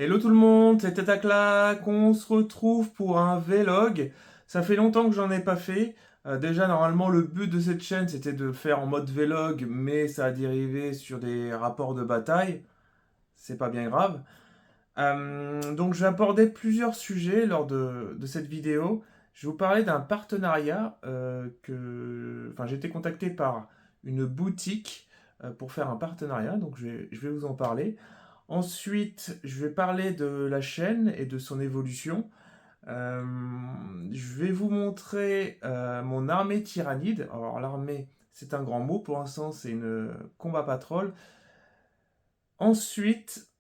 Hello tout le monde, c'est Tetaclac, on se retrouve pour un vlog. Ça fait longtemps que j'en ai pas fait. Déjà, normalement, le but de cette chaîne, c'était de le faire en mode vlog, mais ça a dérivé sur des rapports de bataille. C'est pas bien grave. Donc, je vais aborder plusieurs sujets lors de cette vidéo. Je vais vous parler d'un partenariat Enfin, j'ai été contacté par une boutique pour faire un partenariat, donc je vais vous en parler. Ensuite, je vais parler de la chaîne et de son évolution. Euh, je vais vous montrer mon armée tyrannide. Alors l'armée, c'est un grand mot. Pour l'instant, c'est une combat patrol. Ensuite,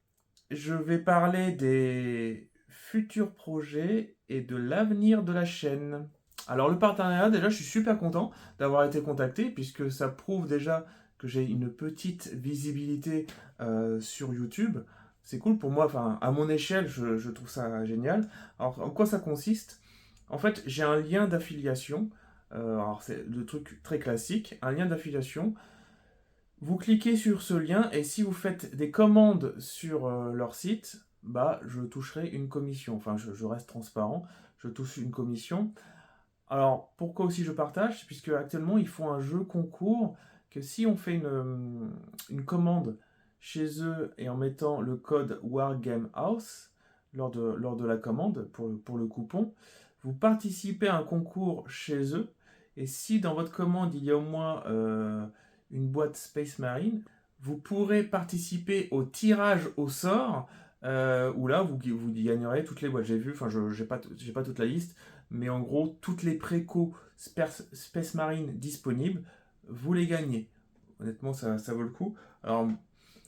je vais parler des futurs projets et de l'avenir de la chaîne. Alors le partenariat, déjà, je suis super content d'avoir été contacté puisque ça prouve déjà que j'ai une petite visibilité sur YouTube. C'est cool pour moi, enfin, à mon échelle, je trouve ça génial. Alors, en quoi ça consiste? En fait, j'ai un lien d'affiliation. Alors, c'est le truc très classique, un lien d'affiliation. Vous cliquez sur ce lien et si vous faites des commandes sur leur site, bah, je toucherai une commission. Enfin, je reste transparent, je touche une commission. Alors, pourquoi aussi je partage? Puisque actuellement, ils font un jeu concours que si on fait une commande chez eux et en mettant le code WarGameHouse lors de la commande pour le coupon, vous participez à un concours chez eux. Et si dans votre commande il y a au moins une boîte Space Marine, vous pourrez participer au tirage au sort où là vous gagnerez toutes les boîtes. J'ai vu, enfin je j'ai pas toute la liste, mais en gros, toutes les précos Space Marine disponibles, vous les gagnez. Honnêtement, ça vaut le coup. Alors,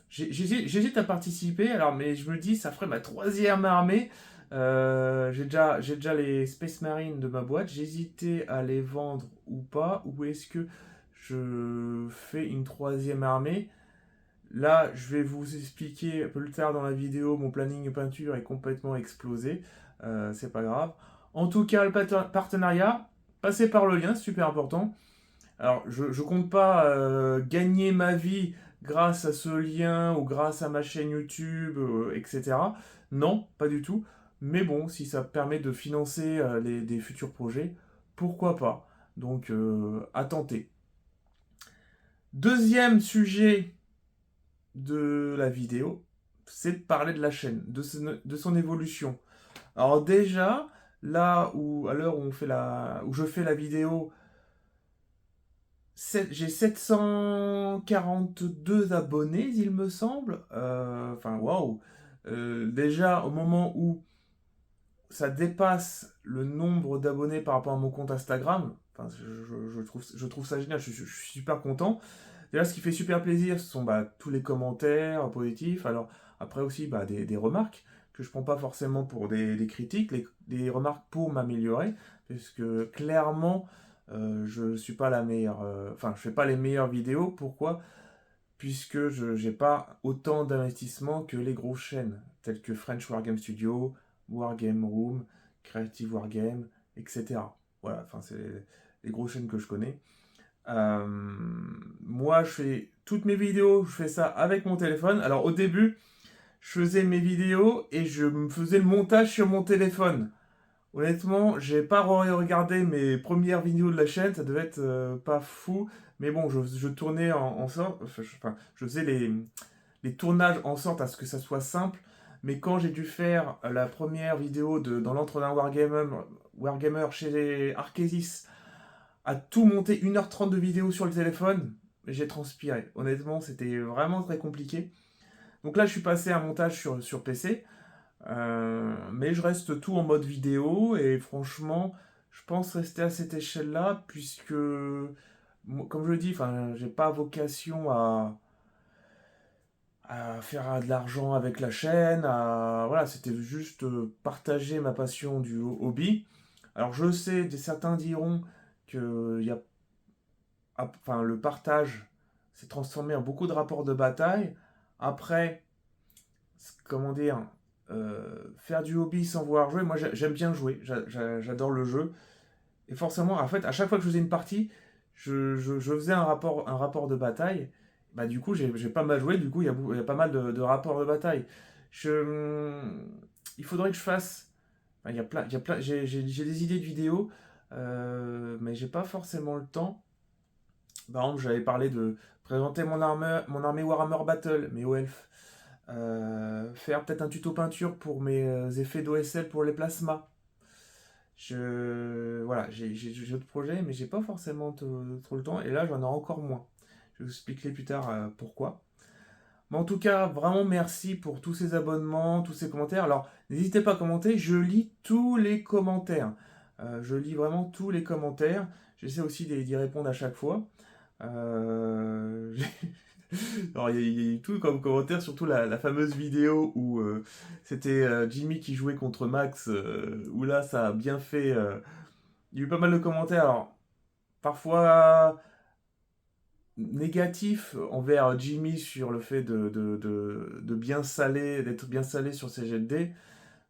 j'hésite à participer, alors, mais je me dis, ça ferait ma troisième armée. J'ai déjà les Space Marine de ma boîte. J'hésitais à les vendre ou pas. Ou est-ce que je fais une troisième armée? Là, je vais vous expliquer plus tard dans la vidéo, mon planning peinture est complètement explosé. C'est pas grave. En tout cas, le partenariat, passez par le lien, c'est super important. Alors, je compte pas gagner ma vie grâce à ce lien ou grâce à ma chaîne YouTube, etc. Non, pas du tout. Mais bon, si ça permet de financer des futurs projets, pourquoi pas. Donc, à tenter. Deuxième sujet de la vidéo, c'est de parler de la chaîne, de son évolution. Alors déjà, là où à l'heure où où je fais la vidéo, j'ai 742 abonnés, il me semble. Enfin, waouh. Déjà, au moment où ça dépasse le nombre d'abonnés par rapport à mon compte Instagram, enfin, je trouve ça génial. Je suis super content. Déjà, ce qui fait super plaisir, ce sont tous les commentaires positifs. Alors, après aussi, des remarques que je prends pas forcément pour des critiques, des remarques pour m'améliorer, parce que clairement, je suis pas la meilleure. Enfin, je fais pas les meilleures vidéos. Pourquoi? Puisque je n'ai pas autant d'investissement que les grosses chaînes, telles que French Wargame Studio, Wargame Room, Creative Wargame, etc. Voilà, enfin, c'est les grosses chaînes que je connais. Euh, Moi, je fais toutes mes vidéos, je fais ça avec mon téléphone. Alors au début, je faisais mes vidéos et je me faisais le montage sur mon téléphone. Honnêtement, j'ai pas regardé mes premières vidéos de la chaîne, ça devait être pas fou. Mais bon, je tournais en sorte, enfin, je faisais les tournages en sorte à ce que ça soit simple. Mais quand j'ai dû faire la première vidéo dans l'entre d'un Wargamer chez Arkesis, à tout monter 1h30 de vidéo sur le téléphone, j'ai transpiré. Honnêtement, c'était vraiment très compliqué. Donc là, je suis passé à un montage sur PC. Mais je reste tout en mode vidéo et franchement, je pense rester à cette échelle-là puisque, comme je le dis, enfin, j'ai pas vocation à faire de l'argent avec la chaîne. Voilà, c'était juste partager ma passion du hobby. Alors je sais, certains diront que enfin, le partage s'est transformé en beaucoup de rapports de bataille. Après, comment dire, faire du hobby sans voir jouer, moi j'aime bien jouer, j'adore le jeu. Et forcément, en fait, à chaque fois que je faisais une partie, je faisais un rapport de bataille. Bah, du coup, j'ai pas mal joué, du coup, il y a pas mal de rapports de bataille. Je, il faudrait que je fasse. Enfin, j'ai des idées de vidéos, mais j'ai pas forcément le temps. Par exemple, j'avais parlé de présenter mon armée Warhammer Battle, mes OELF. Faire peut-être un tuto peinture pour mes effets d'OSL pour les plasmas. Voilà, j'ai d'autres projets, mais j'ai pas forcément trop le temps. Et là, j'en ai encore moins. Je vous expliquerai plus tard pourquoi. Mais en tout cas, vraiment merci pour tous ces abonnements, tous ces commentaires. Alors, n'hésitez pas à commenter, je lis tous les commentaires. Je lis vraiment tous les commentaires. J'essaie aussi d'y répondre à chaque fois. Euh, Alors, il y a eu tout comme commentaire, surtout la fameuse vidéo où c'était Jimmy qui jouait contre Max, où là, ça a bien fait. Il y a eu pas mal de commentaires. Alors, parfois négatif envers Jimmy sur le fait de bien saler, d'être bien salé sur ses jets de dés.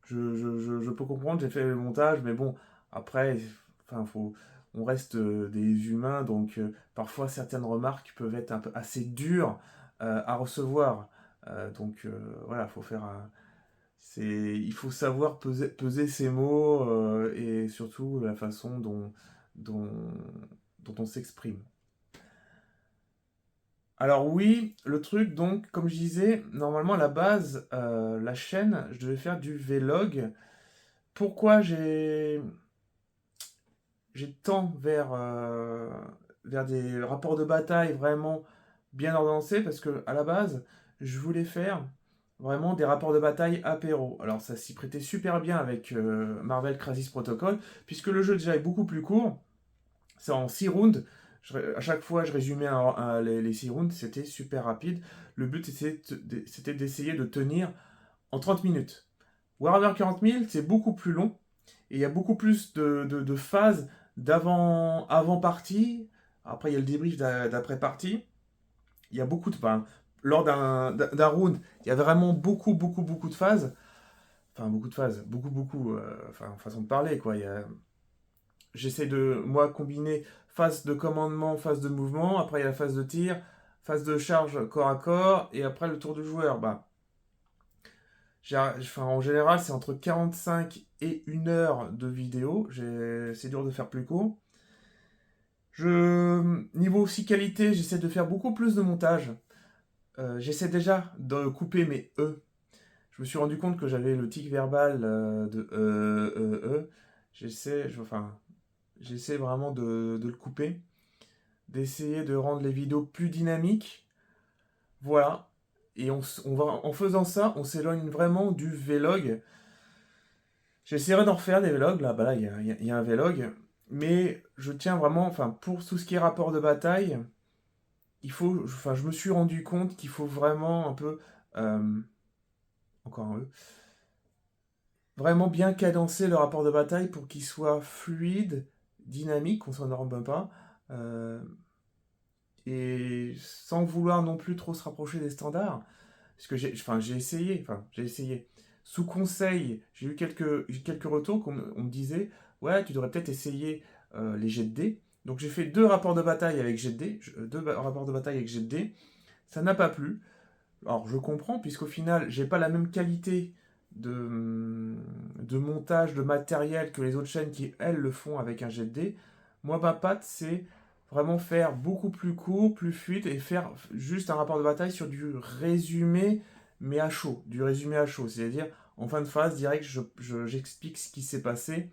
Je peux comprendre, j'ai fait le montage, mais bon, après, enfin, on reste des humains, donc parfois certaines remarques peuvent être un peu assez dures à recevoir. Voilà, il faut savoir peser ses mots et surtout la façon dont, dont on s'exprime. Alors oui, le truc, donc, comme je disais, normalement à la base, la chaîne, je devais faire du vlog. Pourquoi j'ai tant vers des rapports de bataille vraiment bien ordonnancés? Parce que à la base, je voulais faire vraiment des rapports de bataille apéro. Alors ça s'y prêtait super bien avec Marvel Crisis Protocol, puisque le jeu déjà est beaucoup plus court. C'est en 6 rounds. À chaque fois, je résumais les 6 rounds, c'était super rapide. Le but, c'était d'essayer de tenir en 30 minutes. Warhammer 40 000, c'est beaucoup plus long. Et il y a beaucoup plus de phases avant-partie. Après, il y a le débrief d'après-partie. Il y a beaucoup de... Enfin, lors d'un round, il y a vraiment beaucoup de phases. Enfin, beaucoup de phases. Enfin, façon de parler, quoi. J'essaie de, moi, combiner phase de commandement, phase de mouvement. Après, il y a la phase de tir, phase de charge corps à corps. Et après, le tour du joueur. Bah, enfin, en général, c'est entre 45 et 1 heure de vidéo. C'est dur de faire plus court. Niveau aussi qualité, j'essaie de faire beaucoup plus de montage. J'essaie déjà de couper mes E. Je me suis rendu compte que j'avais le tic verbal de enfin, j'essaie vraiment de le couper, d'essayer de rendre les vidéos plus dynamiques. Voilà. Et en faisant ça, on s'éloigne vraiment du vlog. J'essaierai d'en refaire des vlogs. Là, bah là, il y a un vlog. Mais je tiens vraiment, enfin, pour tout ce qui est rapport de bataille, enfin, je me suis rendu compte qu'il faut vraiment un peu, euh, encore un peu, vraiment bien cadencer le rapport de bataille pour qu'il soit fluide, dynamique, qu'on s'en rende pas. euh, et sans vouloir non plus trop se rapprocher des standards. Parce que j'ai essayé. Sous conseil, j'ai eu quelques retours on me disait, ouais, tu devrais peut-être essayer les jets de dés. Donc j'ai fait 2 rapports de bataille avec jet de dés, rapports de bataille avec jet de dés. Ça n'a pas plu. Alors je comprends, puisqu'au final, j'ai pas la même qualité de montage, de matériel que les autres chaînes qui, elles, le font avec un jet de dés. Moi, ma patte, c'est vraiment faire beaucoup plus court, plus fluide, et faire juste un rapport de bataille sur du résumé, mais à chaud. Du résumé à chaud, c'est-à-dire, en fin de phase, direct, j'explique ce qui s'est passé.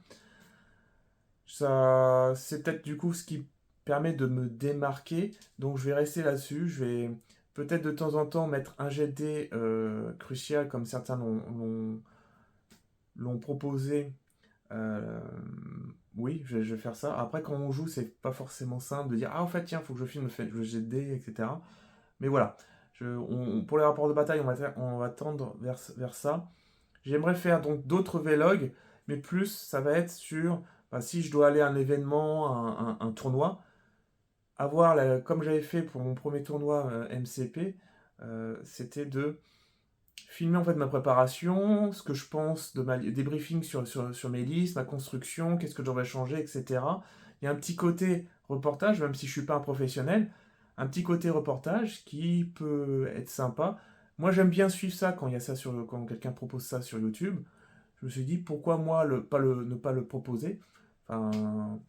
Ça, c'est peut-être du coup ce qui permet de me démarquer. Donc je vais rester là-dessus. Je vais peut-être de temps en temps mettre un GD crucial comme certains l'ont proposé. Euh, oui, je vais faire ça. Après, quand on joue, c'est pas forcément simple de dire ah, en fait, tiens, faut que je filme le GD, etc. Mais voilà. Pour les rapports de bataille, on va tendre vers ça. J'aimerais faire donc d'autres vlogs, mais plus ça va être sur bah, si je dois aller à un événement, un tournoi, comme j'avais fait pour mon premier tournoi MCP, c'était de filmer en fait ma préparation, ce que je pense des briefings sur mes listes, ma construction, qu'est-ce que j'aurais changé, etc. Il y a un petit côté reportage, même si je suis pas un professionnel, un petit côté reportage qui peut être sympa, Moi, j'aime bien suivre ça quand il y a ça quand quelqu'un propose ça sur YouTube. Je me suis dit, pourquoi moi ne pas le proposer? Enfin,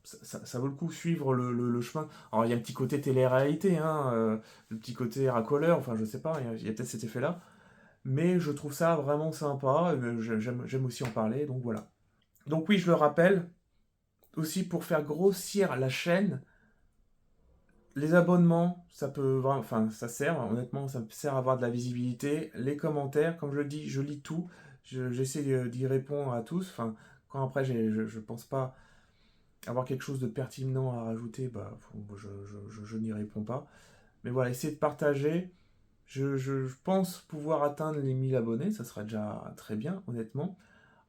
ça vaut le coup suivre le chemin. Alors, il y a un petit côté télé-réalité, hein, le petit côté racoleur, enfin, je sais pas, il y a peut-être cet effet-là. Mais je trouve ça vraiment sympa, j'aime aussi en parler, donc voilà. Donc oui, je le rappelle, aussi pour faire grossir la chaîne, les abonnements, ça peut vraiment, enfin, ça sert, honnêtement, ça me sert à avoir de la visibilité. Les commentaires, comme je le dis, je lis tout, j'essaie d'y répondre à tous. Enfin, quand après, je pense pas avoir quelque chose de pertinent à rajouter, bah, je n'y réponds pas. Mais voilà, essayer de partager. Je pense pouvoir atteindre les 1000 abonnés, ça sera déjà très bien, honnêtement.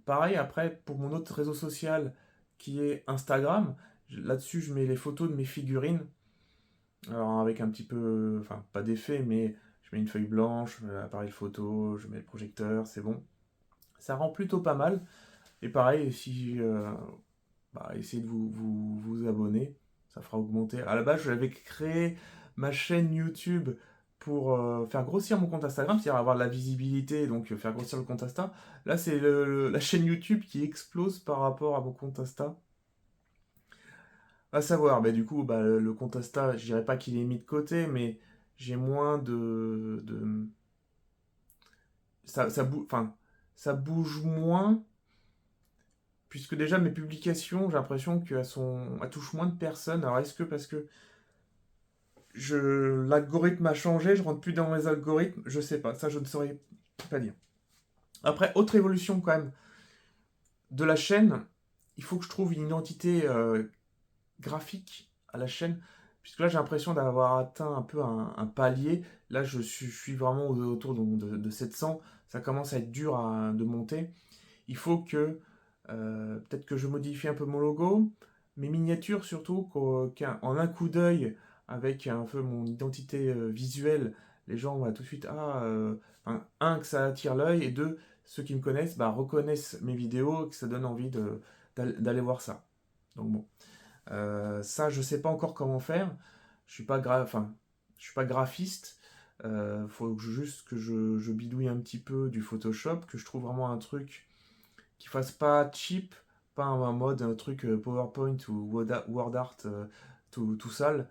Pareil, après, pour mon autre réseau social qui est Instagram, là-dessus, je mets les photos de mes figurines. Alors, avec un petit peu, enfin, pas d'effet, mais je mets une feuille blanche, appareil photo, je mets le projecteur, c'est bon. Ça rend plutôt pas mal. Et pareil, si essayez de vous abonner, ça fera augmenter. À la base, j'avais créé ma chaîne YouTube pour faire grossir mon compte Instagram, c'est-à-dire avoir de la visibilité, donc faire grossir le compte Insta. Là, c'est la chaîne YouTube qui explose par rapport à mon compte Insta. À savoir, bah, du coup, bah, le compte Insta, je dirais pas qu'il est mis de côté, mais j'ai moins enfin, ça bouge moins, puisque déjà mes publications, j'ai l'impression elles touchent moins de personnes. Alors est-ce que parce que l'algorithme a changé, je rentre plus dans les algorithmes, je sais pas, ça je ne saurais pas dire. Après, autre évolution quand même de la chaîne, il faut que je trouve une identité graphique à la chaîne, puisque là j'ai l'impression d'avoir atteint un peu un palier. Là je suis vraiment autour de 700, ça commence à être dur de monter. Il faut que peut-être que je modifie un peu mon logo, mes miniatures surtout, qu'en un coup d'œil, avec un peu mon identité visuelle, les gens vont tout de suite, un, que ça attire l'œil, et deux, ceux qui me connaissent bah, reconnaissent mes vidéos, et que ça donne envie d'aller voir ça. Donc bon, ça je sais pas encore comment faire, je suis pas graphiste, faut juste que je bidouille un petit peu du Photoshop, que je trouve vraiment un truc qui fasse pas cheap, pas un truc PowerPoint ou WordArt tout sale.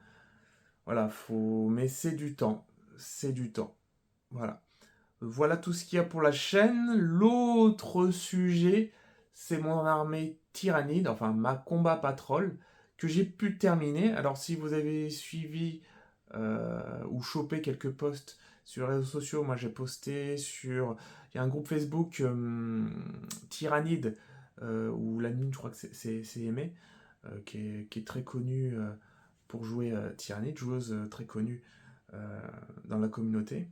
Voilà, mais c'est du temps. C'est du temps. Voilà. Voilà tout ce qu'il y a pour la chaîne. L'autre sujet, c'est mon armée tyrannide, enfin ma combat patrol, que j'ai pu terminer. Alors si vous avez suivi ou chopé quelques posts sur les réseaux sociaux, moi j'ai posté sur... Il y a un groupe Facebook Tyrannide, où l'admin, je crois que c'est Aimé, qui est très connu pour jouer Tyrannide, joueuse très connue dans la communauté.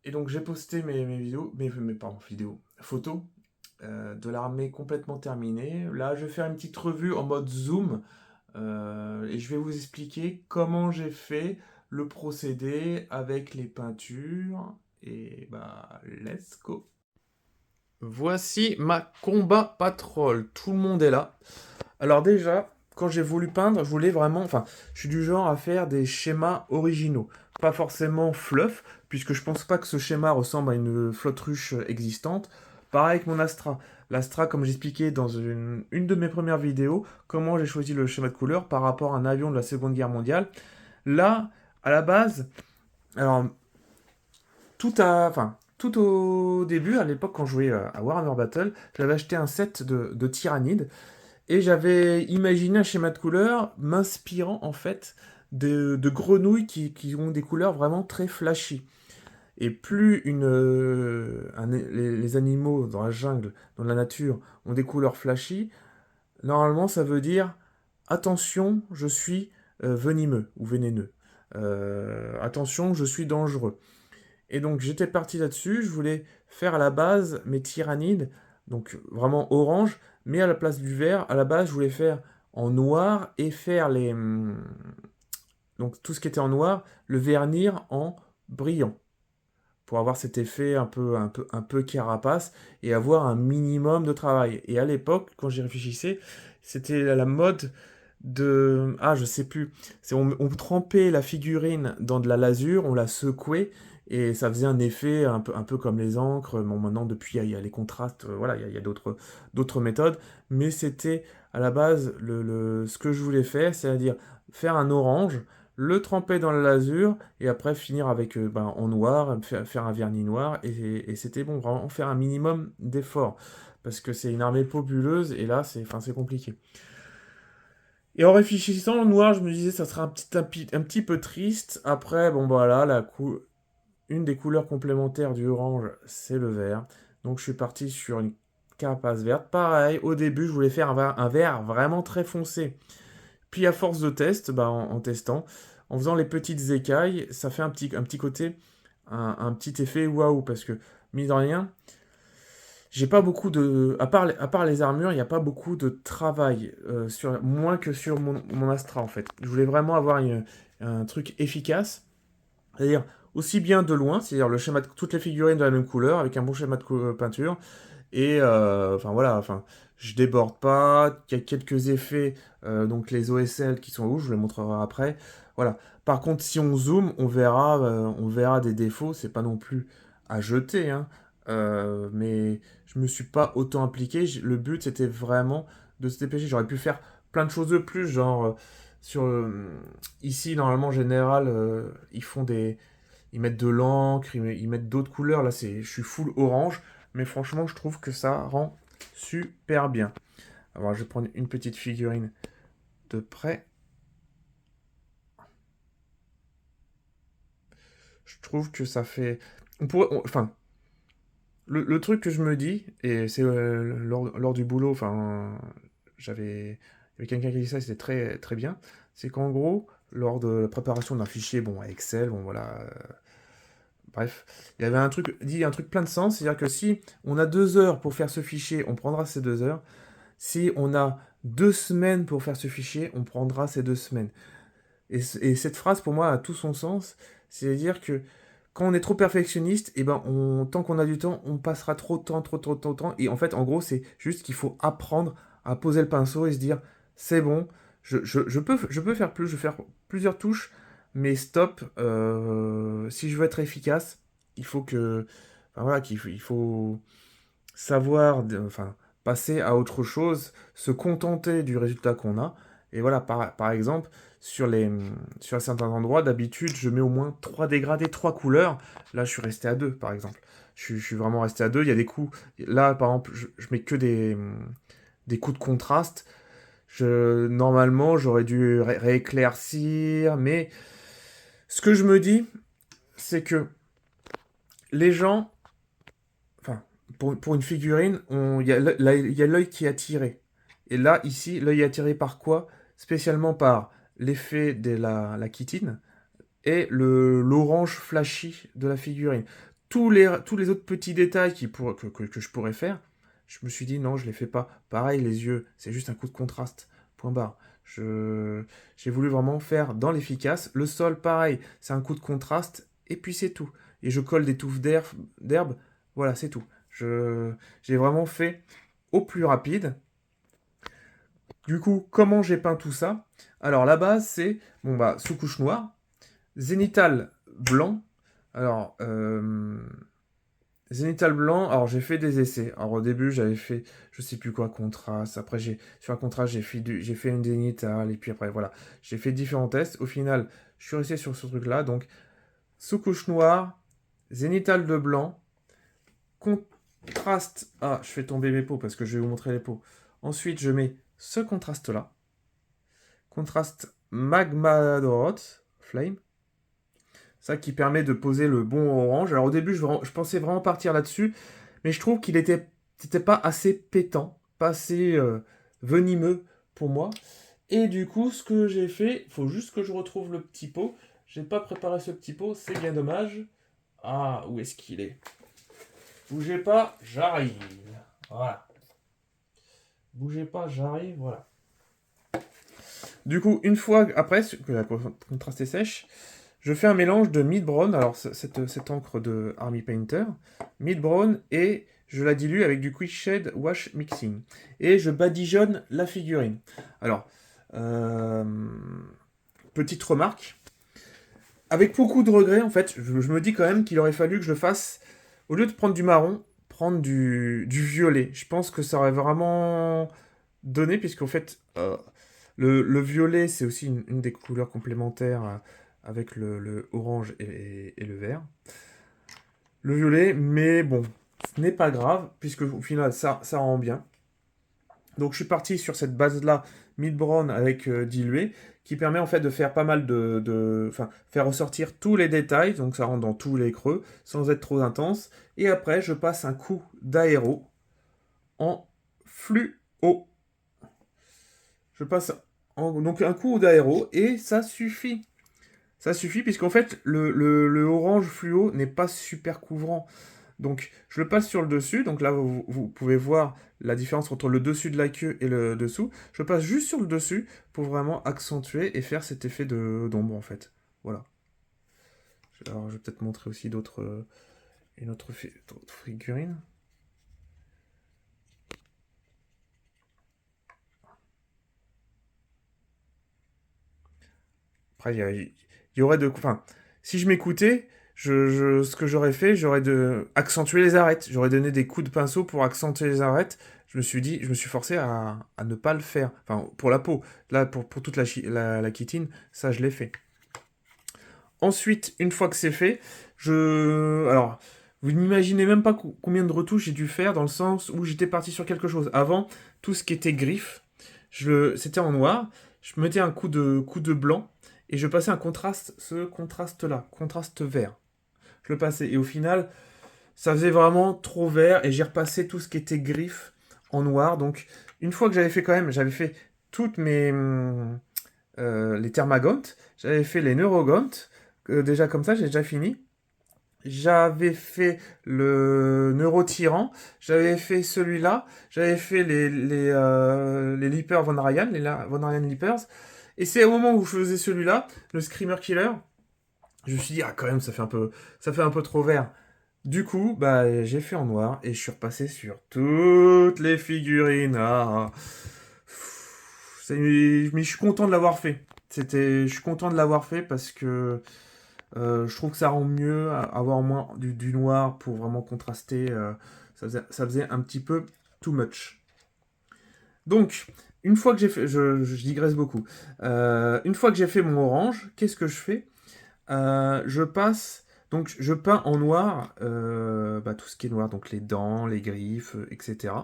Et donc j'ai posté mes vidéos, pardon, vidéos, photos de l'armée complètement terminée. Là, je vais faire une petite revue en mode zoom et je vais vous expliquer comment j'ai fait le procédé avec les peintures. Et bah, let's go. Voici ma combat patrol. Tout le monde est là. Alors déjà, quand j'ai voulu peindre, je voulais vraiment... Enfin, je suis du genre à faire des schémas originaux. Pas forcément fluff, puisque je pense pas que ce schéma ressemble à une flotte ruche existante. Pareil avec mon Astra. L'Astra, comme j'expliquais dans une de mes premières vidéos, comment j'ai choisi le schéma de couleur par rapport à un avion de la Seconde Guerre mondiale. Là, à la base, alors, tout au début, à l'époque quand je jouais à Warhammer Battle, j'avais acheté un set de Tyrannide. Et j'avais imaginé un schéma de couleurs m'inspirant en fait de grenouilles qui ont des couleurs vraiment très flashy. Et plus les animaux dans la jungle, dans la nature, ont des couleurs flashy, normalement ça veut dire attention, je suis venimeux ou vénéneux. Attention, je suis dangereux. Et donc j'étais parti là-dessus, je voulais faire à la base mes tyrannides, donc vraiment orange, mais à la place du vert, à la base je voulais faire en noir et faire donc tout ce qui était en noir, le vernir en brillant, pour avoir cet effet un peu carapace et avoir un minimum de travail. Et à l'époque, quand j'y réfléchissais, c'était la mode je sais plus, on trempait la figurine dans de la lasure, on la secouait, et ça faisait un effet un peu comme les encres. Bon, maintenant, depuis, il y a les contrastes, voilà, il y a d'autres méthodes, mais c'était à la base ce que je voulais faire, c'est-à-dire faire un orange, le tremper dans le lasur, et après finir avec en noir, faire un vernis noir, et c'était bon, vraiment faire un minimum d'effort, parce que c'est une armée populeuse, et là, c'est compliqué. Et en réfléchissant, le noir, je me disais, ça serait un petit peu triste. Après, bon, voilà, une des couleurs complémentaires du orange, c'est le vert. Donc, je suis parti sur une carapace verte. Pareil, au début, je voulais faire un vert vraiment très foncé. Puis, à force de test, en testant, en faisant les petites écailles, ça fait un petit côté, un petit effet waouh. Parce que, mine de rien, j'ai pas beaucoup de. À part les armures, il n'y a pas beaucoup de travail, moins que sur mon Astra en fait. Je voulais vraiment avoir un truc efficace, c'est-à-dire aussi bien de loin, c'est-à-dire le schéma de toutes les figurines de la même couleur, avec un bon schéma de peinture, et enfin voilà, enfin, je déborde pas, il y a quelques effets, donc les OSL qui sont où, je vous les montrerai après. Voilà. Par contre, si on zoome, on verra des défauts, c'est pas non plus à jeter, hein. Mais je me suis pas autant impliqué. Le but c'était vraiment de se dépêcher. J'aurais pu faire plein de choses de plus, genre sur ici normalement en général ils mettent de l'encre, ils mettent d'autres couleurs. Là je suis full orange. Mais franchement, je trouve que ça rend super bien. Alors, je vais prendre une petite figurine de près. Je trouve que ça fait... Enfin, le truc que je me dis, et c'est lors du boulot, enfin, il y avait quelqu'un qui a dit ça, c'était très, très bien, c'est qu'en gros, lors de la préparation d'un fichier, bon, à Excel, bon, voilà, bref, il y avait un truc plein de sens, c'est-à-dire que si on a 2 heures pour faire ce fichier, on prendra ces 2 heures. Si on a 2 semaines pour faire ce fichier, on prendra ces 2 semaines. Et cette phrase, pour moi, a tout son sens. C'est-à-dire que quand on est trop perfectionniste, et ben tant qu'on a du temps, on passera trop de temps, trop de temps. Et en fait, en gros, c'est juste qu'il faut apprendre à poser le pinceau et se dire, c'est bon, je peux faire plus, je peux faire plusieurs touches, mais stop, si je veux être efficace, il faut que... Enfin, voilà, il faut savoir, enfin, passer à autre chose, se contenter du résultat qu'on a. Et voilà, par exemple, sur certains endroits, d'habitude, je mets au moins 3 dégradés, 3 couleurs. Là, je suis resté à 2, par exemple. Je suis vraiment resté à 2. Il y a des coups. Là, par exemple, je mets que des coups de contraste. Normalement, j'aurais dû rééclaircir, mais ce que je me dis, c'est que les gens, enfin, pour une figurine, il y a l'œil qui est attiré. Et là, ici, l'œil est attiré par quoi? Spécialement par l'effet de la chitine et l'orange flashy de la figurine. Tous les autres petits détails que je pourrais faire, je me suis dit non, je les fais pas. Pareil, les yeux, c'est juste un coup de contraste. Point barre. J'ai voulu vraiment faire dans l'efficace. Le sol, pareil, c'est un coup de contraste, et puis c'est tout. Et je colle des touffes d'herbe, voilà, c'est tout. J'ai vraiment fait au plus rapide. Du coup, comment j'ai peint tout ça? Alors, la base, c'est sous-couche noire, zénital blanc. Alors, zénital blanc, alors j'ai fait des essais. Alors, au début, j'avais fait, je sais plus quoi, contraste. Après, sur un contraste, j'ai fait une zénitale. Et puis après, voilà. J'ai fait différents tests. Au final, je suis resté sur ce truc-là. Donc, sous-couche noire, zénital de blanc, contraste. Ah, je fais tomber mes pots parce que je vais vous montrer les pots. Ensuite, je mets ce contraste-là. Contraste magma dorot, flame. Ça qui permet de poser le bon orange. Alors au début, je pensais vraiment partir là-dessus, mais je trouve c'était pas assez pétant, pas assez venimeux pour moi. Et du coup, ce que j'ai fait, il faut juste que je retrouve le petit pot. J'ai pas préparé ce petit pot, c'est bien dommage. Ah, où est-ce qu'il est? Bougez pas, j'arrive. Voilà. Bougez pas, j'arrive, voilà. Du coup, une fois après que la contraste est sèche, je fais un mélange de mid brown, alors cette encre de Army Painter, mid brown, et je la dilue avec du Quick Shade Wash Mixing. Et je badigeonne la figurine. Alors, petite remarque, avec beaucoup de regrets, en fait, je me dis quand même qu'il aurait fallu que je fasse, au lieu de prendre du marron, prendre du violet. Je pense que ça aurait vraiment donné, puisqu'en fait, le violet, c'est aussi une des couleurs complémentaires avec le orange et le vert. Le violet, mais bon, ce n'est pas grave, puisque au final, ça rend bien. Donc je suis parti sur cette base-là, mid brown avec dilué, qui permet en fait de faire pas mal enfin, faire ressortir tous les détails, donc ça rentre dans tous les creux, sans être trop intense. Et après, je passe un coup d'aéro en fluo. Je passe donc un coup d'aéro et ça suffit. Ça suffit puisqu'en fait, le orange fluo n'est pas super couvrant. Donc, je le passe sur le dessus. Donc là, vous pouvez voir la différence entre le dessus de la queue et le dessous. Je passe juste sur le dessus pour vraiment accentuer et faire cet effet d'ombre, en fait. Voilà. Alors, je vais peut-être montrer aussi une autre figurine. Après, il y aurait de... Enfin, si je m'écoutais, ce que j'aurais fait, j'aurais accentué les arêtes. J'aurais donné des coups de pinceau pour accentuer les arêtes. Je me suis forcé à ne pas le faire. Enfin, pour la peau. Là, pour toute la chitine, ça, je l'ai fait. Ensuite, une fois que c'est fait, Alors, vous n'imaginez même pas combien de retouches j'ai dû faire dans le sens où j'étais parti sur quelque chose. Avant, tout ce qui était griffe, c'était en noir. Je mettais un coup de blanc et je passais ce contraste-là, contraste vert. Je le passais et au final, ça faisait vraiment trop vert et j'ai repassé tout ce qui était griffe en noir. Donc, une fois que j'avais fait toutes les thermagontes, j'avais fait les neurogontes. Déjà comme ça, j'ai déjà fini. J'avais fait le neurotyran, j'avais fait celui-là, j'avais fait les Leapers Von Ryan, Von Ryan Leapers. Et c'est au moment où je faisais celui-là, le Screamer Killer, je me suis dit, ah quand même, ça fait un peu trop vert. Du coup, bah, j'ai fait en noir et je suis repassé sur toutes les figurines. Mais je suis content de l'avoir fait. Je suis content de l'avoir fait parce que je trouve que ça rend mieux avoir au moins du noir pour vraiment contraster. Ça faisait un petit peu too much. Donc, une fois que j'ai fait, je digresse beaucoup. Une fois que j'ai fait mon orange, qu'est-ce que je fais? Je passe, donc je peins en noir bah, tout ce qui est noir, donc les dents, les griffes, etc.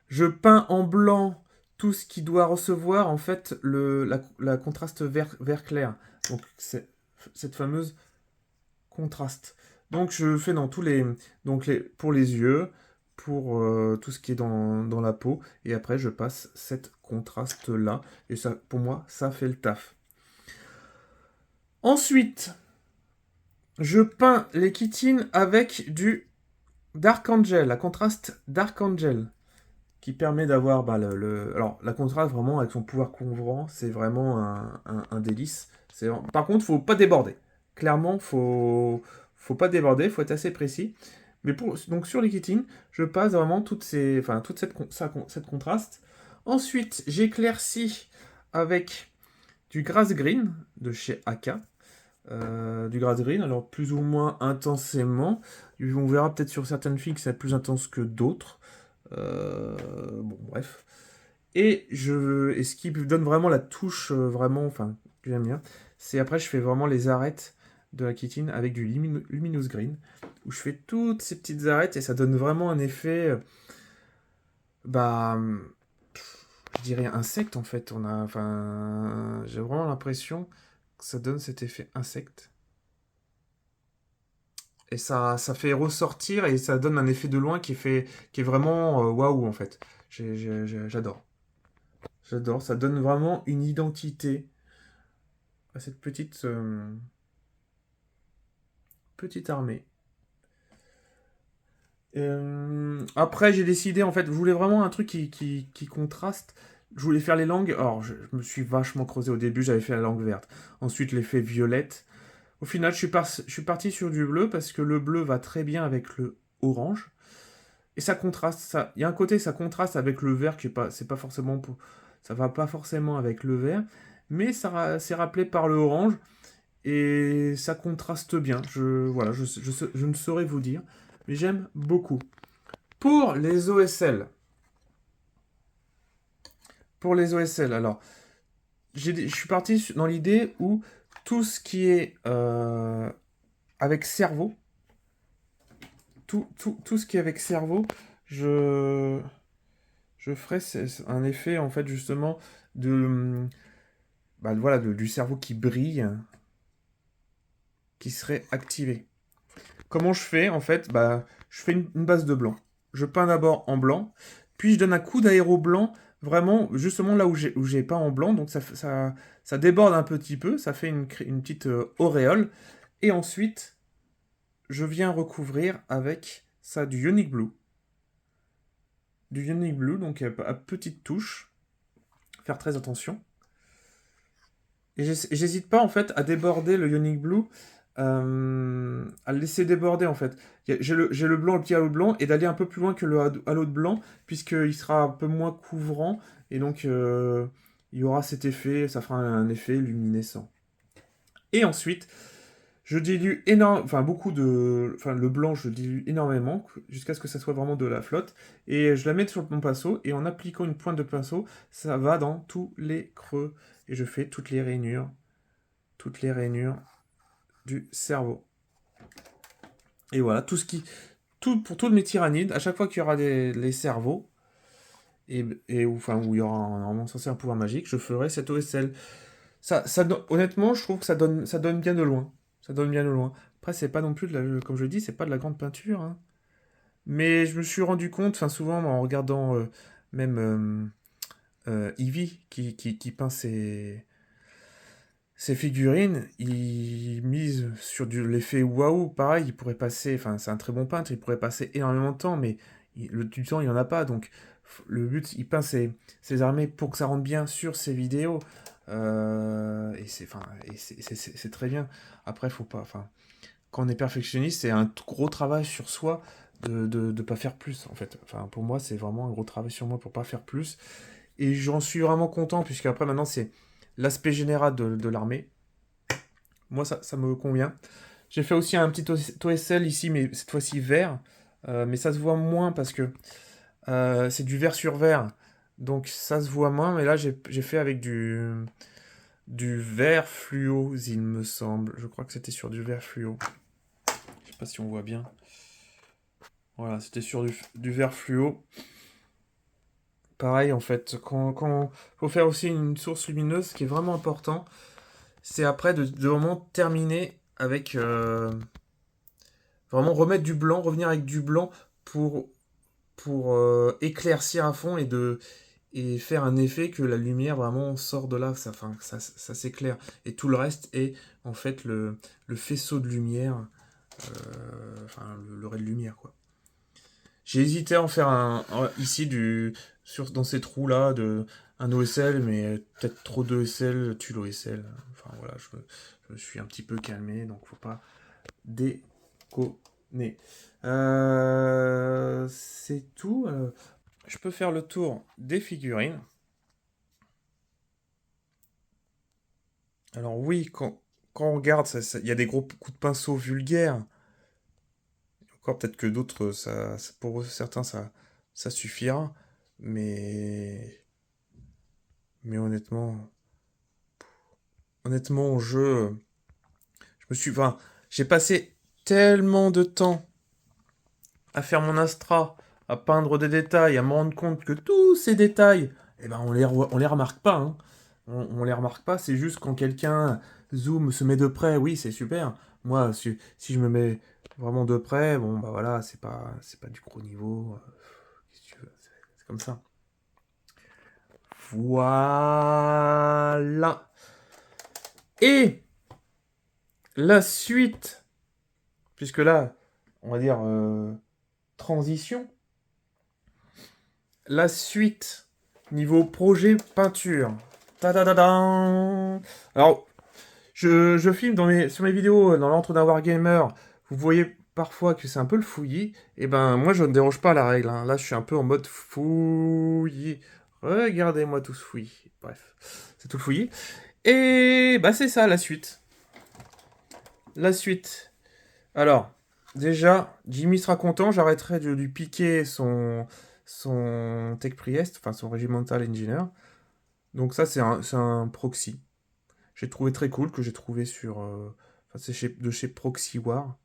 Je peins en blanc tout ce qui doit recevoir en fait la contraste vert clair. Donc c'est cette fameuse contraste. Donc je fais dans pour les yeux, pour tout ce qui est dans la peau, et après je passe cette contraste là, et ça pour moi ça fait le taf. Ensuite, je peins les chitines avec du Dark Angel, la contraste Dark Angel, qui permet d'avoir bah, alors la contraste vraiment avec son pouvoir couvrant, c'est vraiment un délice. Par contre, faut pas déborder. Clairement, faut pas déborder, faut être assez précis. Mais donc sur les chitines, je passe vraiment toute cette contraste. Ensuite, j'éclaircis avec du grass green de chez Aka. Du grass green, alors plus ou moins intensément. On verra peut-être sur certaines filles que c'est plus intense que d'autres. Bon, bref. Et ce qui donne vraiment la touche vraiment, enfin, que j'aime bien, c'est après je fais vraiment les arêtes de la chitine avec du luminous green, où je fais toutes ces petites arêtes et ça donne vraiment un effet, bah, je dirais insecte en fait. Enfin, j'ai vraiment l'impression que ça donne cet effet insecte. Et ça fait ressortir et ça donne un effet de loin qui est vraiment waouh en fait. J'adore. J'adore. Ça donne vraiment une identité à cette petite armée. Après, j'ai décidé, en fait, je voulais vraiment un truc qui contraste. Je voulais faire les langues. Alors, je me suis vachement creusé au début, j'avais fait la langue verte. Ensuite, l'effet violette. Au final, je suis parti sur du bleu parce que le bleu va très bien avec le orange. Et ça contraste. Il y a un côté, ça contraste avec le vert qui est pas, c'est pas forcément ça va pas forcément avec le vert, mais c'est rappelé par le orange. et ça contraste bien. Voilà, je ne saurais vous dire, mais j'aime beaucoup. Pour les OSL, alors, je suis parti dans l'idée où tout ce qui est avec cerveau, tout ce qui est avec cerveau, je, je ferai un effet, en fait, justement, de, bah, voilà, du cerveau qui brille, qui serait activé. Comment je fais, en fait? Bah, je fais une base de blanc. Je peins d'abord en blanc, puis je donne un coup d'aéro blanc, vraiment, justement là où j'ai pas en blanc, donc ça déborde un petit peu, ça fait une petite auréole, et ensuite, je viens recouvrir avec ça du Ionic Blue. Du Ionic Blue, donc à petite touche, faire très attention. Et j'hésite pas en fait à déborder le Ionic Blue, à le laisser déborder en fait. J'ai le blanc, le petit halo blanc, et d'aller un peu plus loin que le halo de blanc, puisqu'il sera un peu moins couvrant, et donc il y aura cet effet, ça fera un effet luminescent. Et ensuite, je dilue beaucoup de, enfin le blanc, je dilue énormément jusqu'à ce que ça soit vraiment de la flotte, et je la mets sur mon pinceau, et en appliquant une pointe de pinceau, ça va dans tous les creux, et je fais toutes les rainures du cerveau. Et voilà, pour toutes mes tyrannides, à chaque fois qu'il y aura les cerveaux, enfin, où il y aura normalement censé un pouvoir magique, je ferai cette OSL. Honnêtement, je trouve que ça donne bien de loin. Ça donne bien de loin. Après, c'est pas non plus, comme je le dis, c'est pas de la grande peinture, hein. Mais je me suis rendu compte, enfin, souvent, en regardant même Eevee, qui peint ces figurines, il mise sur l'effet waouh, pareil, il pourrait passer, enfin c'est un très bon peintre, il pourrait passer énormément de temps, mais du temps il n'y en a pas, donc le but, il peint ses armées pour que ça rentre bien sur ses vidéos, et c'est très bien. Après, faut pas, enfin, quand on est perfectionniste, c'est un gros travail sur soi de pas faire plus, en fait. Enfin, pour moi, c'est vraiment un gros travail sur moi pour pas faire plus, et j'en suis vraiment content, puisque après maintenant c'est l'aspect général de l'armée. Moi, ça me convient. J'ai fait aussi un petit OSL ici, mais cette fois-ci vert. Mais ça se voit moins parce que c'est du vert sur vert. Donc ça se voit moins. Mais là, j'ai fait avec du vert fluo, il me semble. Je crois que c'était sur du vert fluo. Je sais pas si on voit bien. Voilà, c'était sur du vert fluo. Pareil, en fait, quand faut faire aussi une source lumineuse, ce qui est vraiment important, c'est après de vraiment terminer avec vraiment remettre du blanc, revenir avec du blanc pour, pour éclaircir à fond et faire un effet que la lumière vraiment sort de là, ça s'éclaire. Et tout le reste est en fait le faisceau de lumière, enfin le ray de lumière quoi. J'ai hésité à en faire ici dans ces trous là un OSL, mais peut-être trop d'OSL tue l'OSL. Enfin voilà, je me suis un petit peu calmé, donc faut pas déconner. C'est tout. Je peux faire le tour des figurines. Alors oui, quand on regarde, il y a des gros coups de pinceau vulgaires. Encore peut-être que d'autres, pour certains, ça suffira. Mais, mais honnêtement, enfin, j'ai passé tellement de temps à faire mon Astra, à peindre des détails, à me rendre compte que tous ces détails, eh ben, on les remarque pas, hein. On les remarque pas, c'est juste quand quelqu'un zoom, se met de près, oui, c'est super. Moi, si je me mets vraiment de près, bon, bah voilà, c'est pas du gros niveau. Qu'est-ce que tu veux, c'est comme ça. Voilà. Et la suite, puisque là, on va dire transition. La suite, niveau projet peinture. Ta-da-da-dan. Alors, je filme sur mes vidéos, dans l'entre d'un Wargamer, vous voyez parfois que c'est un peu le fouillis. Et ben, moi, je ne déroge pas à la règle, hein. Là, je suis un peu en mode fouillis. Regardez-moi tout ce fouillis. Bref, c'est tout le fouillis. Et bah, c'est ça, la suite. La suite. Alors, déjà, Jimmy sera content, j'arrêterai de lui piquer son Tech Priest, enfin son Regimental Engineer. Donc ça, c'est un proxy. J'ai trouvé très cool, que j'ai trouvé sur... enfin, c'est de chez Proxy War.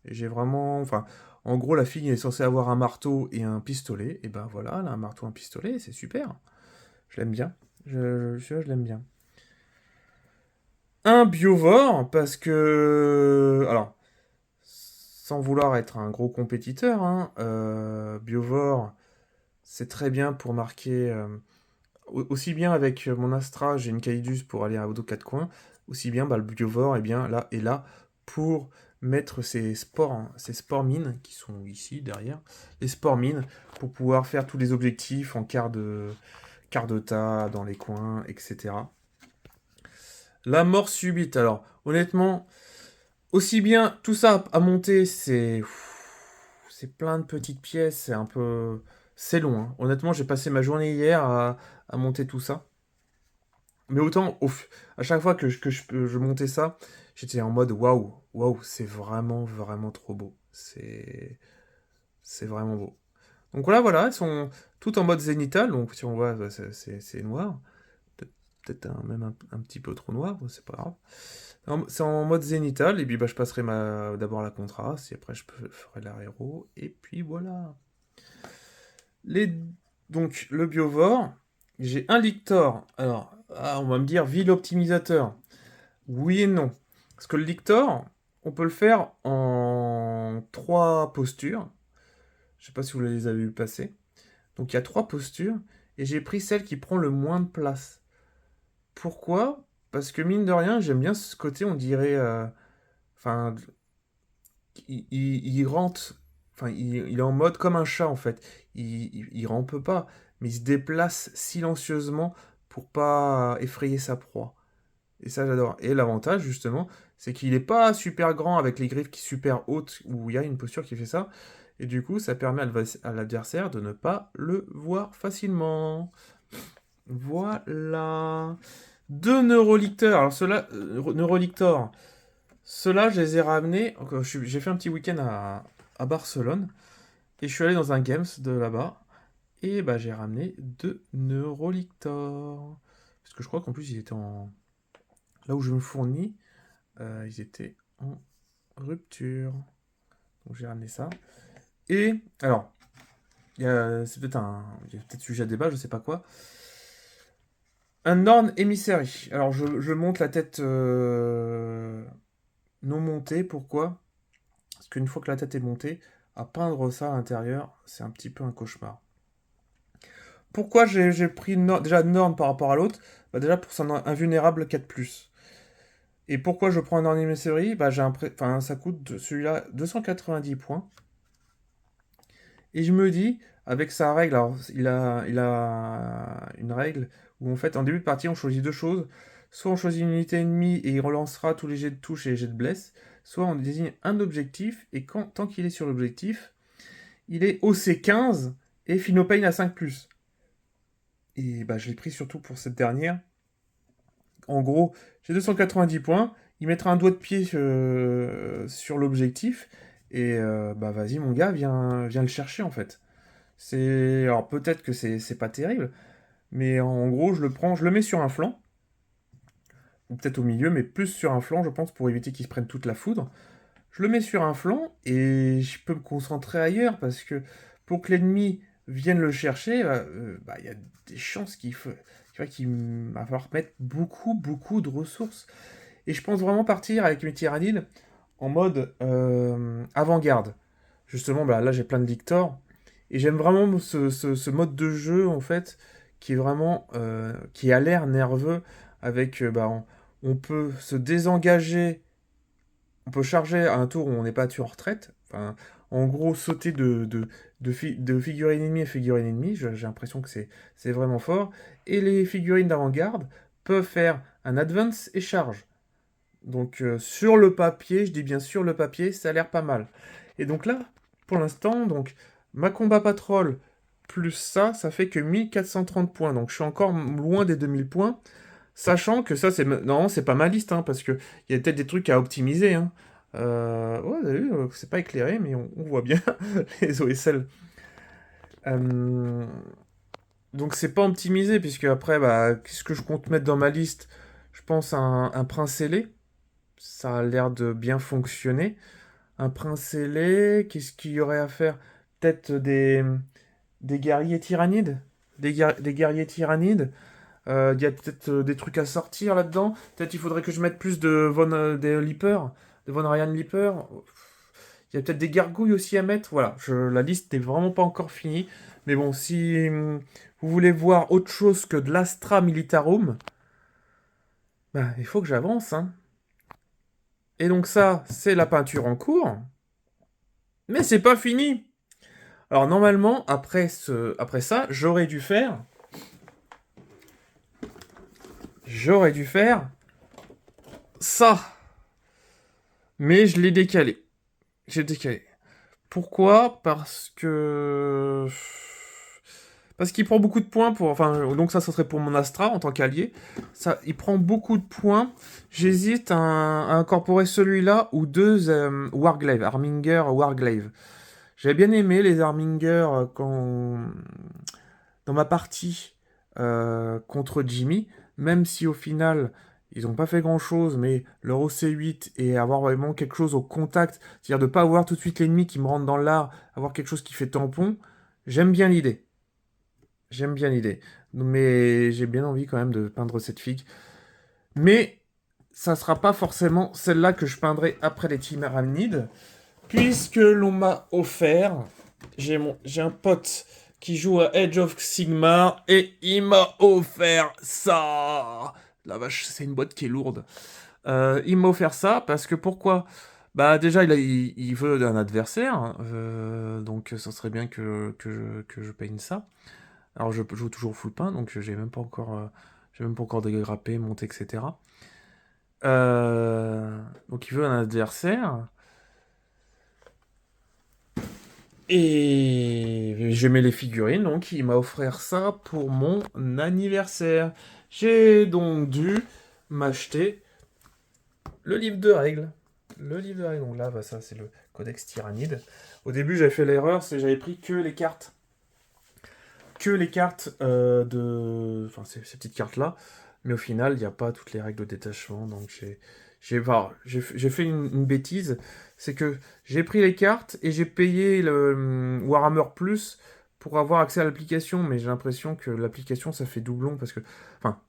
Et j'ai vraiment... Enfin, en gros, la fille est censée avoir un marteau et un pistolet. Et ben voilà, elle a un marteau et un pistolet, c'est super. Je l'aime bien. Je l'aime bien. Un biovore, parce que... Alors, sans vouloir être un gros compétiteur, hein, biovore, c'est très bien pour marquer... aussi bien avec mon Astra, j'ai une Caedus pour aller à Odo 4 coins, aussi bien bah, le biovore est là pour mettre ces spores mines qui sont ici derrière, les spores mines pour pouvoir faire tous les objectifs en quart de tas dans les coins, etc. La mort subite. Alors, honnêtement, aussi bien tout ça à monter, c'est plein de petites pièces, c'est long, hein. Honnêtement, j'ai passé ma journée hier à monter tout ça. Mais autant, à chaque fois que je montais ça, j'étais en mode waouh, waouh, c'est vraiment, vraiment trop beau. C'est vraiment beau. Donc voilà, elles sont toutes en mode zénital. Donc si on voit, bah, c'est noir. Peut-être même un petit peu trop noir, c'est pas grave. C'est en mode zénital, et puis bah, je passerai d'abord la contraste, et après ferai l'aéro, et puis voilà. Les... Donc le biovore, j'ai un lictor. Alors, on va me dire ville optimisateur. Oui et non. Parce que le lictor, on peut le faire en trois postures. Je sais pas si vous les avez vu passer. Donc il y a trois postures, et j'ai pris celle qui prend le moins de place. Pourquoi? Parce que mine de rien, j'aime bien ce côté, on dirait... Enfin, il rentre... Enfin, il est en mode comme un chat, en fait. Il rampe pas, mais il se déplace silencieusement pour pas effrayer sa proie. Et ça, j'adore. Et l'avantage, justement, c'est qu'il n'est pas super grand avec les griffes qui sont super hautes, où il y a une posture qui fait ça. Et du coup, ça permet à l'adversaire de ne pas le voir facilement. Voilà. Deux neurolicteurs. Alors, ceux-là, neurolictors, ceux-là, je les ai ramenés. J'ai fait un petit week-end à Barcelone. Et je suis allé dans un games de là-bas. Et bah, j'ai ramené deux neurolictors. Parce que je crois qu'en plus, ils étaient en. Là où je me fournis, ils étaient en rupture. Donc j'ai ramené ça. Et alors, c'est peut-être il y a peut-être sujet à débat, je sais pas quoi. Un Norn Emissary. Alors je monte la tête non montée. Pourquoi? Parce qu'une fois que la tête est montée, à peindre ça à l'intérieur, c'est un petit peu un cauchemar. Pourquoi j'ai pris déjà Norn par rapport à l'autre? Bah déjà pour son invulnérable 4+. Et pourquoi je prends un Norn Emissary? Bah enfin, ça coûte celui-là 290 points. Et je me dis, avec sa règle, alors il a une règle où en fait en début de partie on choisit deux choses. Soit on choisit une unité ennemie et il relancera tous les jets de touche et les jets de blesse. Soit on désigne un objectif et tant qu'il est sur l'objectif, il est OC15 et Philopane à 5+. Et bah, je l'ai pris surtout pour cette dernière. En gros, j'ai 290 points. Il mettra un doigt de pied sur l'objectif. Et bah vas-y mon gars, viens le chercher en fait. Alors peut-être que c'est pas terrible, mais en gros, je le prends, je le mets sur un flanc, ou peut-être au milieu, mais plus sur un flanc, je pense, pour éviter qu'il se prenne toute la foudre. Je le mets sur un flanc et je peux me concentrer ailleurs parce que pour que l'ennemi vienne le chercher, il y a des chances qu'il va falloir mettre beaucoup, beaucoup de ressources. Et je pense vraiment partir avec mes tyrannides en mode avant-garde. Justement, bah, là j'ai plein de lictors. Et j'aime vraiment ce mode de jeu, en fait, qui est vraiment... qui a l'air nerveux, avec... on peut se désengager, on peut charger à un tour où on n'est pas tué en retraite. Enfin, en gros, sauter de figurine ennemie à figurine ennemie, j'ai l'impression que c'est vraiment fort. Et les figurines d'avant-garde peuvent faire un advance et charge. Donc sur le papier, je dis bien sur le papier, ça a l'air pas mal. Et donc là, pour l'instant, donc ma combat patrol plus ça fait que 1430 points. Donc je suis encore loin des 2000 points. Sachant que ça, non, c'est pas ma liste, hein, parce qu'il y a peut-être des trucs à optimiser. Hein. Ouais, vous avez vu, c'est pas éclairé, mais on voit bien les OSL. Euh, Donc c'est pas optimisé, puisque après, bah, qu'est-ce que je compte mettre dans ma liste? Je pense à un prince ailé. Ça a l'air de bien fonctionner. Un prince ailé, qu'est-ce qu'il y aurait à faire? Peut-être des guerriers tyrannides? Des guerriers tyrannides. Il y a peut-être des trucs à sortir là-dedans. Peut-être il faudrait que je mette plus de des Leaper, de Von Ryan Leaper. Il y a peut-être des gargouilles aussi à mettre. Voilà, la liste n'est vraiment pas encore finie. Mais bon, si vous voulez voir autre chose que de l'Astra Militarum, bah, il faut que j'avance. Hein. Et donc ça, c'est la peinture en cours. Mais c'est pas fini. Alors normalement, après ça, j'aurais dû faire ça. Mais je l'ai décalé. J'ai décalé. Pourquoi? Parce qu'il prend beaucoup de points pour... Enfin, donc ça serait pour mon Astra en tant qu'allié. Ça, il prend beaucoup de points. J'hésite à incorporer celui-là ou deux Warglaive, Arminger Warglaive. J'avais bien aimé les Arminger dans ma partie contre Jimmy, même si au final ils n'ont pas fait grand chose, mais leur OC8 et avoir vraiment quelque chose au contact, c'est-à-dire de ne pas avoir tout de suite l'ennemi qui me rentre dans l'art, avoir quelque chose qui fait tampon, j'aime bien l'idée. J'aime bien l'idée. Mais j'ai bien envie quand même de peindre cette figue. Mais ça sera pas forcément celle-là que je peindrai après les Timéranides, puisque l'on m'a offert. J'ai un pote qui joue à Edge of Sigmar et il m'a offert ça. La vache, c'est une boîte qui est lourde. Il m'a offert ça parce que pourquoi? Bah déjà il veut un adversaire, donc ça serait bien que je peigne ça. Alors je joue toujours full pain, donc j'ai même pas encore dégrappé, monté, etc. Donc il veut un adversaire. Et j'aimais les figurines, donc il m'a offert ça pour mon anniversaire. J'ai donc dû m'acheter le livre de règles. Le livre de règles, donc là, bah, ça c'est le codex tyrannide. Au début, j'avais fait l'erreur, c'est j'avais pris que les cartes. Que les cartes Enfin, ces petites cartes-là. Mais au final, il n'y a pas toutes les règles de détachement, donc j'ai fait une bêtise, c'est que j'ai pris les cartes et j'ai payé le Warhammer Plus pour avoir accès à l'application, mais j'ai l'impression que l'application ça fait doublon parce que, enfin,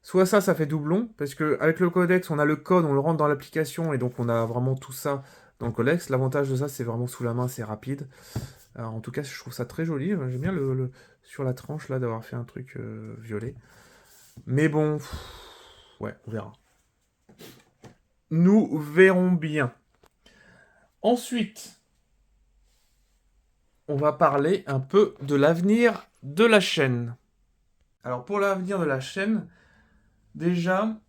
soit ça fait doublon parce que avec le codex on a le code, on le rentre dans l'application et donc on a vraiment tout ça dans le codex. L'avantage de ça c'est vraiment sous la main, c'est rapide. Alors, en tout cas, je trouve ça très joli. J'aime bien sur la tranche là d'avoir fait un truc violet. Mais bon, ouais, on verra. Nous verrons bien. Ensuite, on va parler un peu de l'avenir de la chaîne. Alors pour l'avenir de la chaîne, déjà,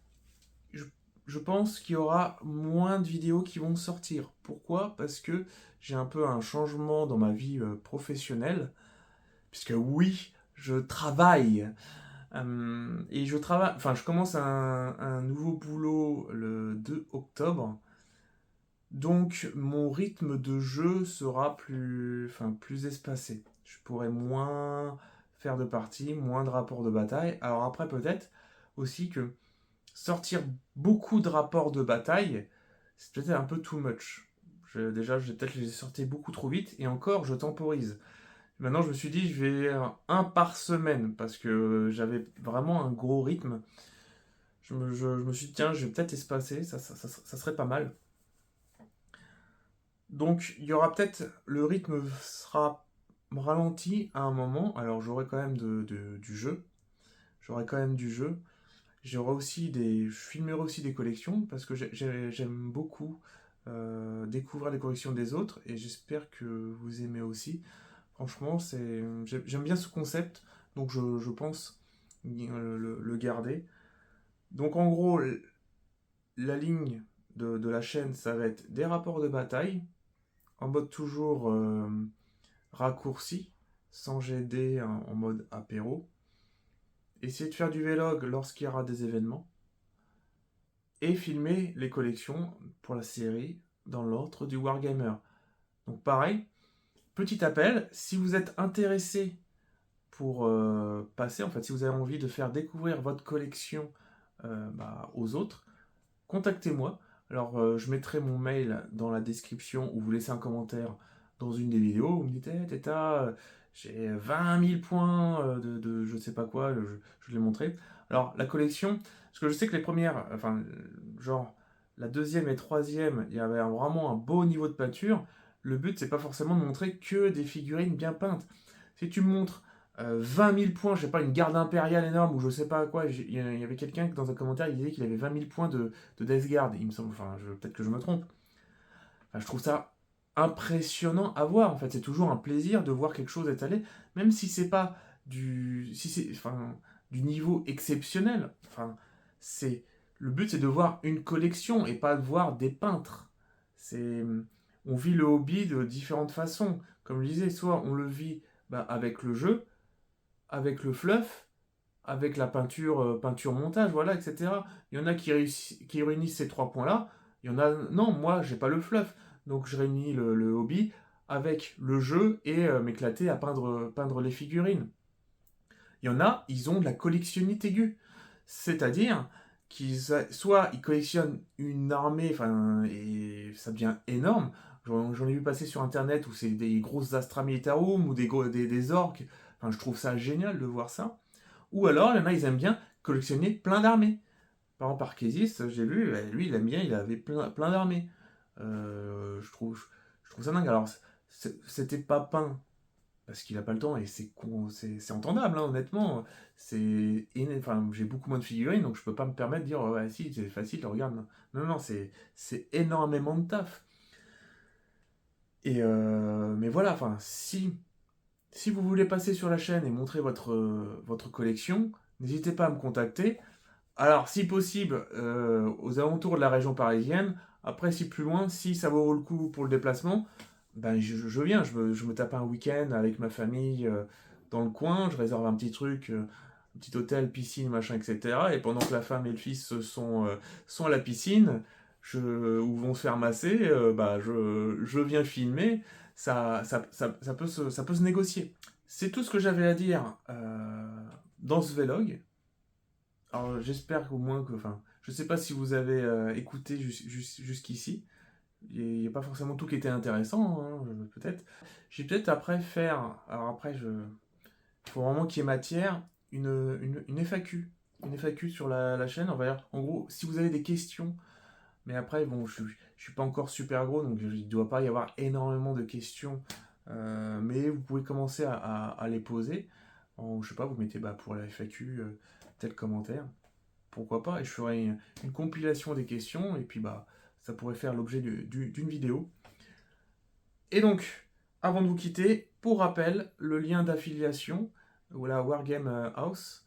je, je pense qu'il y aura moins de vidéos qui vont sortir. Pourquoi? Parce que j'ai un peu un changement dans ma vie professionnelle. Puisque oui, je travaille. Et je commence un nouveau boulot le 2 octobre. Donc mon rythme de jeu sera plus espacé. Je pourrai moins faire de parties, moins de rapports de bataille. Alors après peut-être aussi que sortir beaucoup de rapports de bataille, c'est peut-être un peu too much. Déjà, peut-être les sortir beaucoup trop vite et encore, je temporise. Maintenant, je me suis dit, je vais un par semaine parce que j'avais vraiment un gros rythme. Je me suis dit, tiens, je vais peut-être espacer, ça serait pas mal. Donc, il y aura peut-être, le rythme sera ralenti à un moment. Alors, j'aurai quand même du jeu. J'aurai quand même du jeu. Je filmerai aussi des collections parce que j'aime beaucoup découvrir les collections des autres et j'espère que vous aimez aussi. Franchement, j'aime bien ce concept, donc je pense le garder. Donc en gros, la ligne de la chaîne, ça va être des rapports de bataille, en mode toujours raccourci, sans GD en mode apéro. essayer de faire du vlog lorsqu'il y aura des événements, et filmer les collections pour la série dans l'ordre du Wargamer. Donc pareil, petit appel, si vous êtes intéressé pour passer, en fait, si vous avez envie de faire découvrir votre collection aux autres, contactez-moi. Alors, je mettrai mon mail dans la description ou vous laissez un commentaire dans une des vidéos. Vous me dites, hey, Teta, j'ai 20 000 points de je ne sais pas quoi, je l'ai montré. Alors, la collection, parce que je sais que les premières, enfin, genre, la deuxième et troisième, il y avait vraiment un beau niveau de peinture. Le but, c'est pas forcément de montrer que des figurines bien peintes. Si tu me montres 20 000 points, je sais pas, une garde impériale énorme ou je sais pas quoi. Il y avait quelqu'un dans un commentaire, il disait qu'il avait 20 000 points de Death Guard, il me semble. Enfin, peut-être que je me trompe. Enfin, je trouve ça impressionnant à voir. En fait, c'est toujours un plaisir de voir quelque chose étalé, même si c'est pas du niveau exceptionnel. Enfin, c'est le but, c'est de voir une collection et pas de voir des peintres. C'est On vit le hobby de différentes façons. Comme je disais, soit on le vit avec le jeu, avec le fluff, avec la peinture, peinture montage, voilà, etc. Il y en a qui réunissent ces trois points-là. Il y en a, non, moi, j'ai pas le fluff. Donc, je réunis le hobby avec le jeu et m'éclater à peindre les figurines. Il y en a, ils ont de la collectionnite aiguë. C'est-à-dire soit ils collectionnent une armée, enfin, et ça devient énorme. J'en ai vu passer sur internet où c'est des grosses Astra Militarum ou des orques. Enfin, je trouve ça génial de voir ça. Ou alors, il y en a, ils aiment bien collectionner plein d'armées. Par exemple, Arkésis, j'ai vu, lui, il aime bien, il avait plein d'armées. Je trouve ça dingue. Alors, c'était pas peint parce qu'il a pas le temps et c'est entendable, hein, honnêtement. Enfin, j'ai beaucoup moins de figurines, donc je peux pas me permettre de dire, ouais, si, c'est facile, regarde. Non, non, c'est énormément de taf. Mais voilà, enfin, si vous voulez passer sur la chaîne et montrer votre collection, n'hésitez pas à me contacter. Alors, si possible, aux alentours de la région parisienne. Après, si plus loin, si ça vaut le coup pour le déplacement, ben je viens, je me tape un week-end avec ma famille dans le coin, je réserve un petit truc, un petit hôtel, piscine, machin, etc. Et pendant que la femme et le fils sont à la piscine, ou vont se faire masser, je viens filmer. Ça peut se négocier. C'est tout ce que j'avais à dire dans ce vlog. Alors j'espère qu'au moins que, enfin, je sais pas si vous avez écouté jusqu'ici. Il n'y a pas forcément tout qui était intéressant, hein, peut-être. J'ai peut-être après faire, alors après il faut vraiment qu'il y ait matière, une FAQ. Une FAQ sur la chaîne. On va dire, en gros, si vous avez des questions, mais après, bon, je suis pas encore super gros, donc il ne doit pas y avoir énormément de questions. Mais vous pouvez commencer à les poser. Je sais pas, vous mettez pour la FAQ tel commentaire, pourquoi pas, et je ferai une compilation des questions, et puis ça pourrait faire l'objet d'une vidéo. Et donc, avant de vous quitter, pour rappel, le lien d'affiliation, voilà, Wargame House,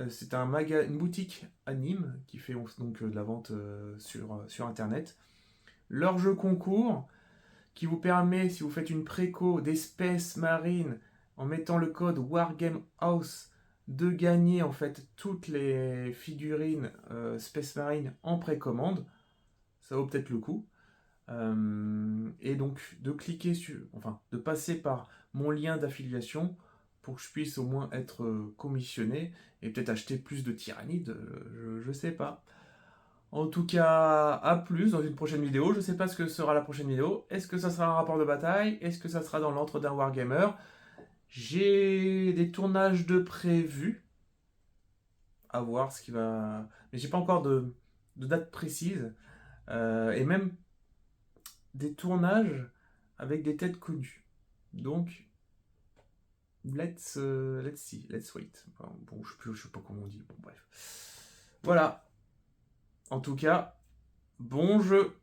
c'est une boutique à Nîmes qui fait donc de la vente sur internet. Leur jeu concours qui vous permet, si vous faites une préco d'espèces marines en mettant le code Wargame House, de gagner en fait toutes les figurines Space Marine en précommande. Ça vaut peut-être le coup. Et donc de cliquer enfin de passer par mon lien d'affiliation pour que je puisse au moins être commissionné et peut-être acheter plus de tyrannides, je sais pas. En tout cas, à plus dans une prochaine vidéo. Je sais pas ce que sera la prochaine vidéo. Est-ce que ça sera un rapport de bataille? Est-ce que ça sera dans l'antre d'un Wargamer? J'ai des tournages de prévus. À voir ce qui va. Mais j'ai pas encore de date précise. Et même des tournages avec des têtes connues. Donc, let's see, let's wait. Enfin, bon, je sais pas comment on dit. Bon, bref. Voilà. En tout cas, bon jeu.